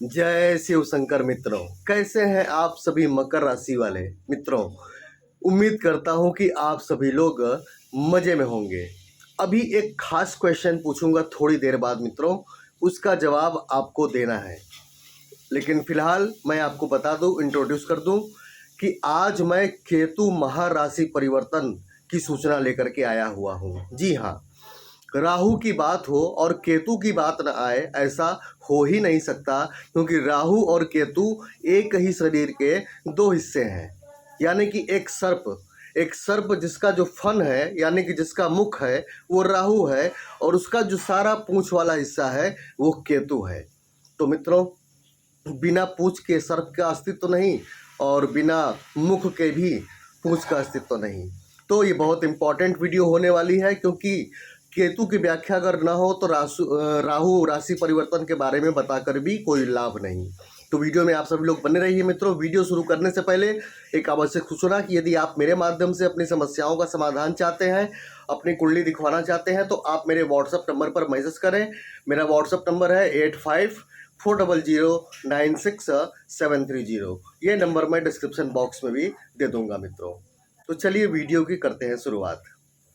जय शिव शंकर मित्रों। कैसे हैं आप सभी मकर राशि वाले मित्रों। उम्मीद करता हूं कि आप सभी लोग मजे में होंगे। अभी एक खास क्वेश्चन पूछूंगा थोड़ी देर बाद मित्रों, उसका जवाब आपको देना है। लेकिन फिलहाल मैं आपको बता दूं, इंट्रोड्यूस कर दूं कि आज मैं केतु महाराशि परिवर्तन की सूचना लेकर के आया हुआ हूं। जी हाँ, राहु की बात हो और केतु की बात न आए, ऐसा हो ही नहीं सकता, क्योंकि राहु और केतु एक ही शरीर के दो हिस्से हैं। यानी कि एक सर्प जिसका जो फन है, यानी कि जिसका मुख है वो राहु है, और उसका जो सारा पूंछ वाला हिस्सा है वो केतु है। तो मित्रों, बिना पूंछ के सर्प का अस्तित्व नहीं, और बिना मुख के भी पूंछ का अस्तित्व नहीं। तो ये बहुत इंपॉर्टेंट वीडियो होने वाली है, क्योंकि केतु की व्याख्या अगर ना हो तो राहु राशि परिवर्तन के बारे में बताकर भी कोई लाभ नहीं। तो वीडियो में आप सभी लोग बने रहिए मित्रों। वीडियो शुरू करने से पहले एक आवश्यक सूचना कि यदि आप मेरे माध्यम से अपनी समस्याओं का समाधान चाहते हैं, अपनी कुंडली दिखवाना चाहते हैं, तो आप मेरे व्हाट्सएप नंबर पर मैसेज करें। मेरा व्हाट्सएप नंबर है 8540096730। ये नंबर मैं डिस्क्रिप्शन बॉक्स में भी दे दूंगा मित्रों। तो चलिए वीडियो की करते हैं शुरुआत।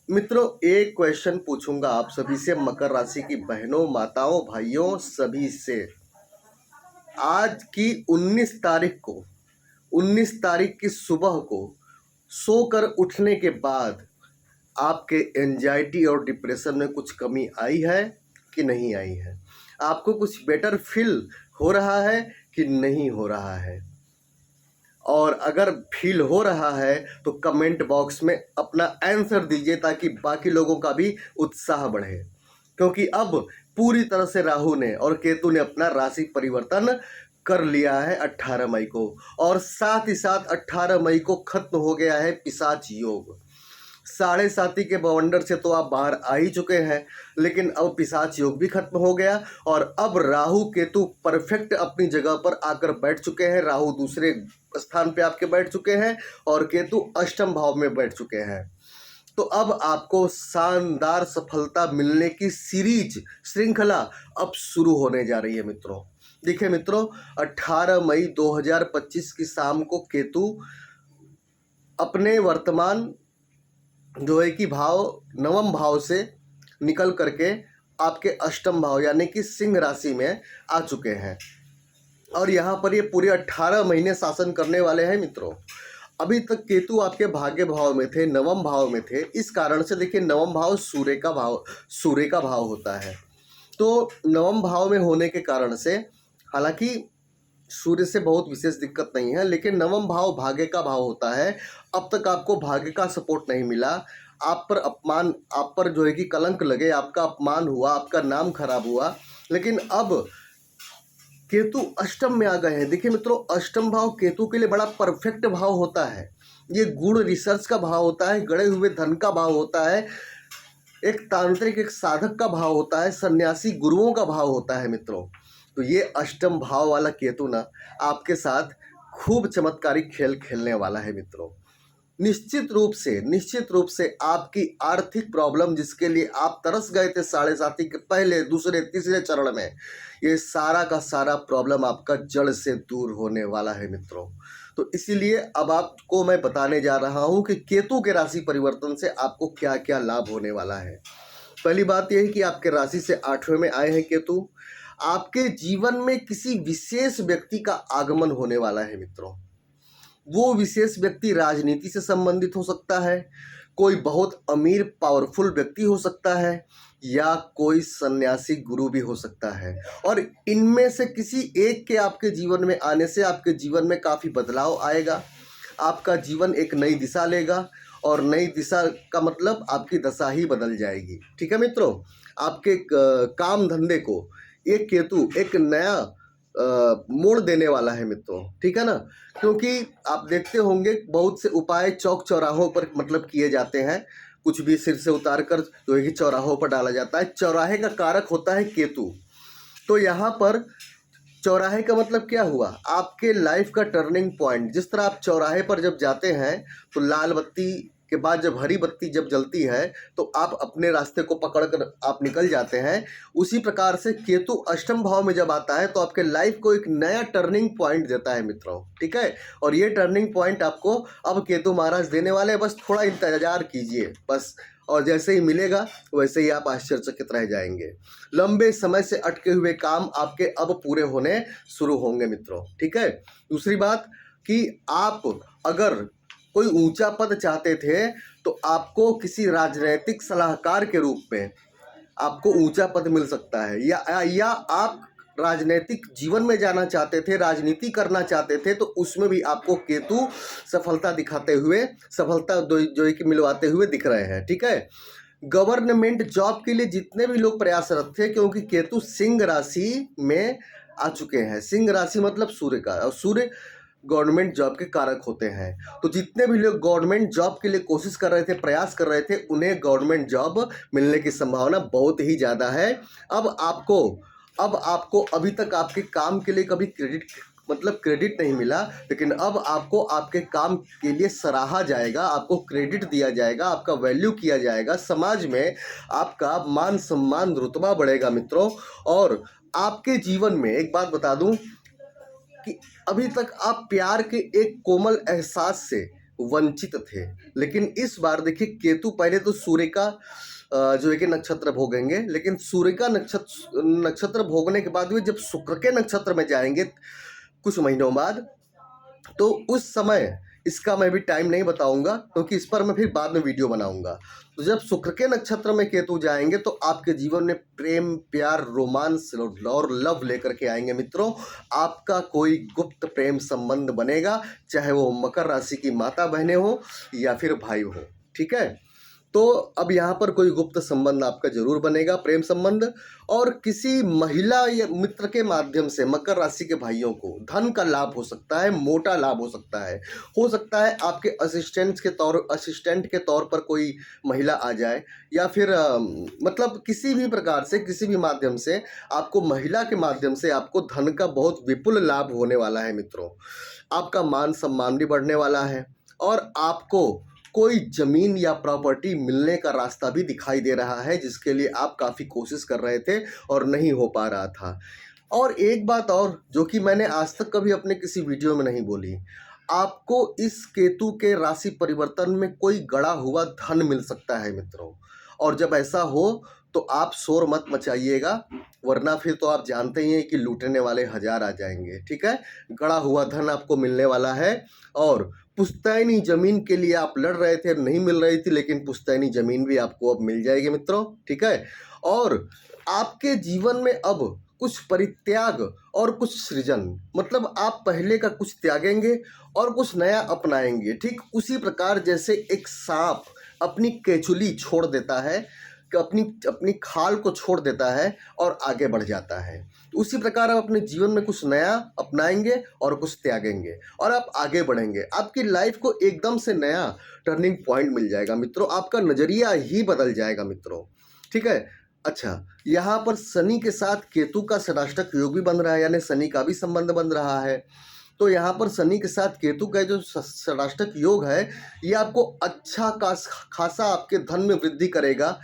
मित्रों, एक क्वेश्चन पूछूंगा आप सभी से, मकर राशि की बहनों, माताओं, भाइयों सभी से। आज की 19 तारीख की सुबह को सोकर उठने के बाद आपके एंजाइटी और डिप्रेशन में कुछ कमी आई है कि नहीं आई है? आपको कुछ बेटर फील हो रहा है कि नहीं हो रहा है? और अगर फील हो रहा है तो कमेंट बॉक्स में अपना आंसर दीजिए, ताकि बाकी लोगों का भी उत्साह बढ़े। क्योंकि अब पूरी तरह से राहु ने और केतु ने अपना राशि परिवर्तन कर लिया है 18 मई को, और साथ ही साथ 18 मई को खत्म हो गया है पिशाच योग। साढ़े साथी के बवंडर से तो आप बाहर आ ही चुके हैं, लेकिन अब पिशाच योग भी खत्म हो गया, और अब राहु केतु परफेक्ट अपनी जगह पर आकर बैठ चुके हैं। राहु दूसरे स्थान पे आपके बैठ चुके हैं और केतु अष्टम भाव में बैठ चुके हैं। तो अब आपको शानदार सफलता मिलने की श्रृंखला अब शुरू होने जा रही है मित्रों। देखिए मित्रों, 18 मई 2025 की शाम को केतु अपने वर्तमान जो है कि नवम भाव से निकल करके आपके अष्टम भाव यानी कि सिंह राशि में आ चुके हैं, और यहाँ पर ये पूरे 18 महीने शासन करने वाले हैं मित्रों। अभी तक केतु आपके भाग्य भाव में थे, नवम भाव में थे। इस कारण से देखिए, नवम भाव सूर्य का भाव होता है। तो नवम भाव में होने के कारण से, हालांकि सूर्य से बहुत विशेष दिक्कत नहीं है, लेकिन नवम भाव भाग्य का भाव होता है। अब तक आपको भाग्य का सपोर्ट नहीं मिला, आप पर जो है कि कलंक लगे, आपका अपमान हुआ, आपका नाम खराब हुआ। लेकिन अब केतु अष्टम में आ गए हैं। देखिए मित्रों, अष्टम भाव केतु के लिए बड़ा परफेक्ट भाव होता है। ये गुण रिसर्च का भाव होता है, गड़े हुए धन का भाव होता है, एक तांत्रिक, एक साधक का भाव होता है, सन्यासी गुरुओं का भाव होता है मित्रों। तो ये अष्टम भाव वाला केतु ना आपके साथ खूब चमत्कारिक खेल खेलने वाला है मित्रों। निश्चित रूप से आपकी आर्थिक प्रॉब्लम, जिसके लिए आप तरस गए थे साढ़े साथी के पहले, दूसरे, तीसरे चरण में, ये सारा का सारा प्रॉब्लम आपका जड़ से दूर होने वाला है मित्रों। तो इसीलिए अब आपको मैं बताने जा रहा हूं कि केतु के राशि परिवर्तन से आपको क्या क्या लाभ होने वाला है। पहली बात यह है कि आपके राशि से 8वें में आए हैं केतु। आपके जीवन में किसी विशेष व्यक्ति का आगमन होने वाला है मित्रों। वो विशेष व्यक्ति राजनीति से संबंधित हो सकता है, कोई बहुत अमीर पावरफुल व्यक्ति हो सकता है, या कोई सन्यासी गुरु भी हो सकता है। और इनमें से किसी एक के आपके जीवन में आने से आपके जीवन में काफ़ी बदलाव आएगा। आपका जीवन एक नई दिशा लेगा, और नई दिशा का मतलब आपकी दशा ही बदल जाएगी। ठीक है मित्रों, आपके काम धंधे को एक केतु एक नया मोड़ देने वाला है मित्रों। ठीक है ना, क्योंकि आप देखते होंगे बहुत से उपाय चौक चौराहों पर मतलब किए जाते हैं। कुछ भी सिर से उतार कर जो है कि चौराहों पर डाला जाता है। चौराहे का कारक होता है केतु। तो यहाँ पर चौराहे का मतलब क्या हुआ? आपके लाइफ का टर्निंग पॉइंट। जिस तरह आप चौराहे पर जब जाते हैं तो लाल बत्ती के बाद जब हरी बत्ती जब जलती है तो आप अपने रास्ते को पकड़कर आप निकल जाते हैं। उसी प्रकार से केतु अष्टम भाव में जब आता है तो आपके लाइफ को एक नया टर्निंग पॉइंट देता है मित्रों, ठीक है। और ये टर्निंग पॉइंट आपको अब केतु महाराज देने वाले हैं, बस थोड़ा इंतजार कीजिए बस, और जैसे ही मिलेगा वैसे ही आप आश्चर्यचकित रह जाएंगे। लंबे समय से अटके हुए काम आपके अब पूरे होने शुरू होंगे मित्रों, ठीक है। दूसरी बात कि आप अगर कोई ऊंचा पद चाहते थे तो आपको किसी राजनैतिक सलाहकार के रूप में आपको ऊंचा पद मिल सकता है, या आप राजनीतिक जीवन में जाना चाहते थे, राजनीति करना चाहते थे, तो उसमें भी आपको केतु सफलता दिखाते हुए, सफलता जो कि मिलवाते हुए दिख रहे हैं, ठीक है। गवर्नमेंट जॉब के लिए जितने भी लोग प्रयासरत थे, क्योंकि केतु सिंह राशि में आ चुके हैं। सिंह राशि मतलब सूर्य का, और सूर्य गवर्नमेंट जॉब के कारक होते हैं। तो जितने भी लोग गवर्नमेंट जॉब के लिए कोशिश कर रहे थे, प्रयास कर रहे थे, उन्हें गवर्नमेंट जॉब मिलने की संभावना बहुत ही ज़्यादा है। अब आपको अभी तक आपके काम के लिए कभी क्रेडिट नहीं मिला, लेकिन अब आपको आपके काम के लिए सराहा जाएगा, आपको क्रेडिट दिया जाएगा, आपका वैल्यू किया जाएगा, समाज में आपका मान सम्मान रुतबा बढ़ेगा मित्रों। और आपके जीवन में एक बात बता दूं कि अभी तक आप प्यार के एक कोमल एहसास से वंचित थे, लेकिन इस बार देखिए केतु पहले तो सूर्य का जो है कि नक्षत्र भोगेंगे, लेकिन सूर्य का नक्षत्र भोगने के बाद भी जब शुक्र के नक्षत्र में जाएंगे कुछ महीनों बाद, तो उस समय इसका मैं भी टाइम नहीं बताऊंगा, क्योंकि इस पर मैं फिर बाद में वीडियो बनाऊंगा। तो जब शुक्र के नक्षत्र में केतु जाएंगे तो आपके जीवन में प्रेम, प्यार, रोमांस और लव लेकर के आएंगे मित्रों। आपका कोई गुप्त प्रेम संबंध बनेगा, चाहे वो मकर राशि की माता बहनें हो या फिर भाई हो, ठीक है। तो अब यहाँ पर कोई गुप्त संबंध आपका जरूर बनेगा, प्रेम संबंध। और किसी महिला या मित्र के माध्यम से मकर राशि के भाइयों को धन का लाभ हो सकता है, मोटा लाभ हो सकता है आपके असिस्टेंट के तौर पर कोई महिला आ जाए, या फिर मतलब किसी भी प्रकार से, किसी भी माध्यम से आपको महिला के माध्यम से आपको धन का बहुत विपुल लाभ होने वाला है मित्रों। आपका मान सम्मान भी बढ़ने वाला है, और आपको कोई जमीन या प्रॉपर्टी मिलने का रास्ता भी दिखाई दे रहा है, जिसके लिए आप काफ़ी कोशिश कर रहे थे और नहीं हो पा रहा था। और एक बात और जो कि मैंने आज तक कभी अपने किसी वीडियो में नहीं बोली, आपको इस केतु के राशि परिवर्तन में कोई गड़ा हुआ धन मिल सकता है मित्रों। और जब ऐसा हो तो आप शोर मत मचाइएगा, वरना फिर तो आप जानते ही हैं कि लूटने वाले हजार आ जाएंगे, ठीक है। गड़ा हुआ धन आपको मिलने वाला है। और पुश्तैनी जमीन के लिए आप लड़ रहे थे, नहीं मिल रही थी, लेकिन पुश्तैनी जमीन भी आपको अब मिल जाएगी मित्रों, ठीक है। और आपके जीवन में अब कुछ परित्याग और कुछ सृजन, मतलब आप पहले का कुछ त्यागेंगे और कुछ नया अपनाएंगे। ठीक उसी प्रकार जैसे एक सांप अपनी केचुली छोड़ देता है, कि अपनी खाल को छोड़ देता है और आगे बढ़ जाता है, उसी प्रकार आप अपने जीवन में कुछ नया अपनाएंगे और कुछ त्यागेंगे और आप आगे बढ़ेंगे। आपकी लाइफ को एकदम से नया टर्निंग पॉइंट मिल जाएगा मित्रों, आपका नज़रिया ही बदल जाएगा मित्रों, ठीक है। अच्छा, यहाँ पर शनि के साथ केतु का षडाष्टक योग भी बन रहा है, यानी शनि का भी संबंध बन रहा है। तो यहाँ पर शनि के साथ केतु का जो षडाष्टक योग है, ये आपको अच्छा खासा आपके धन में वृद्धि करेगा।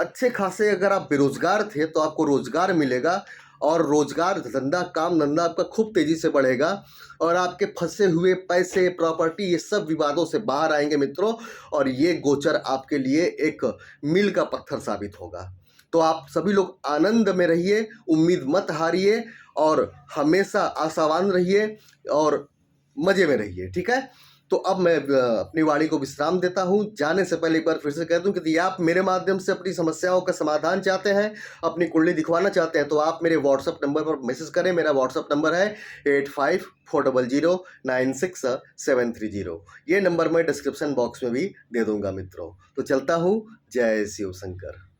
अच्छे खासे अगर आप बेरोजगार थे तो आपको रोजगार मिलेगा, और रोजगार धंधा काम धंधा आपका खूब तेजी से बढ़ेगा, और आपके फंसे हुए पैसे, प्रॉपर्टी, ये सब विवादों से बाहर आएंगे मित्रों। और ये गोचर आपके लिए एक मील का पत्थर साबित होगा। तो आप सभी लोग आनंद में रहिए, उम्मीद मत हारिए, और हमेशा आशावान रहिए और मजे में रहिए, ठीक है। तो अब मैं अपनी वाणी को विश्राम देता हूं। जाने से पहले एक बार फिर से कह दूं कि यदि आप मेरे माध्यम से अपनी समस्याओं का समाधान चाहते हैं, अपनी कुंडली दिखवाना चाहते हैं, तो आप मेरे व्हाट्सएप नंबर पर मैसेज करें। मेरा व्हाट्सएप नंबर है 8540096730। ये नंबर मैं डिस्क्रिप्शन बॉक्स में भी दे दूंगा मित्रों। तो चलता हूँ, जय शिव शंकर।